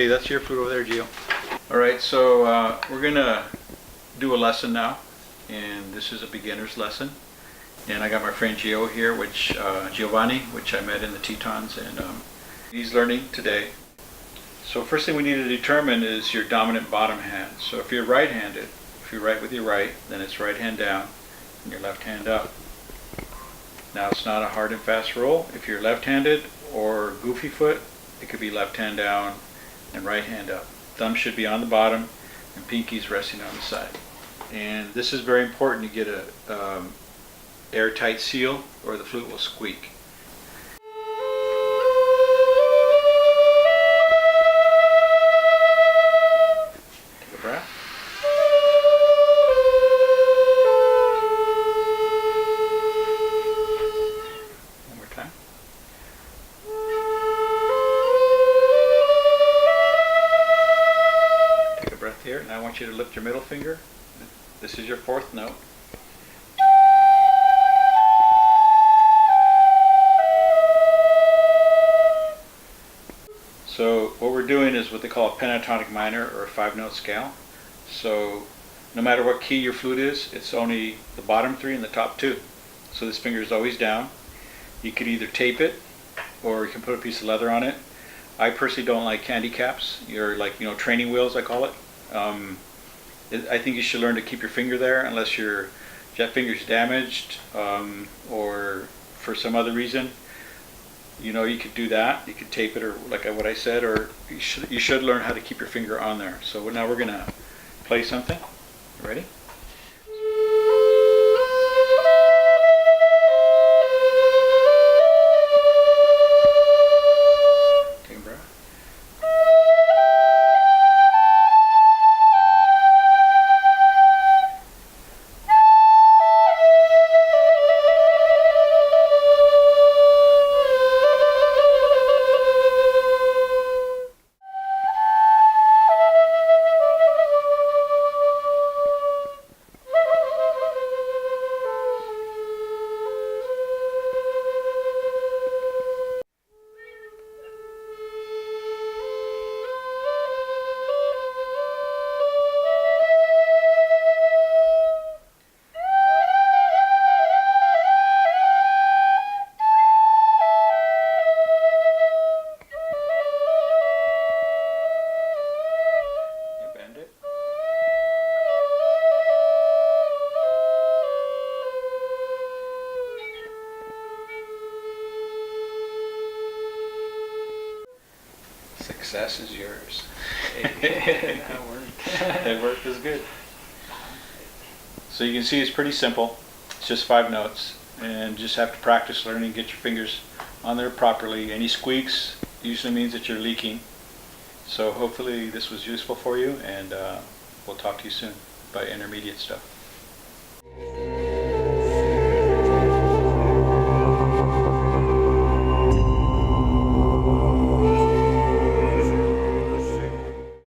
Okay, that's your flute over there, Gio. Alright, so we're going to do a lesson now, and this is a beginner's lesson. And I got my friend Gio here, Giovanni, which I met in the Tetons, and he's learning today. So first thing we need to determine is your dominant bottom hand. So if you're right-handed, if you write with your right, then it's right hand down and your left hand up. Now it's not a hard and fast rule. If you're left-handed or goofy foot, it could be left hand down and right hand up. Thumb should be on the bottom and pinky's resting on the side. And this is very important to get a airtight seal or the flute will squeak. Take a breath. One more time. Take a breath here. Now I want you to lift your middle finger. This is your fourth note. So what we're doing is what they call a pentatonic minor, or a 5-note scale. So no matter what key your flute is, it's only the bottom 3 and the top 2. So this finger is always down. You could either tape it or you can put a piece of leather on it. I personally don't like candy caps, or training wheels, I call it. I think you should learn to keep your finger there unless your finger's damaged or for some other reason. You could do that. You could tape it, or like what I said, or you should learn how to keep your finger on there. So now we're gonna play something. You ready? Take a breath. Success is yours. That worked. That work is good. So you can see it's pretty simple. It's just 5 notes, and just have to practice learning, get your fingers on there properly. Any squeaks usually means that you're leaking. So hopefully this was useful for you, and we'll talk to you soon about intermediate stuff.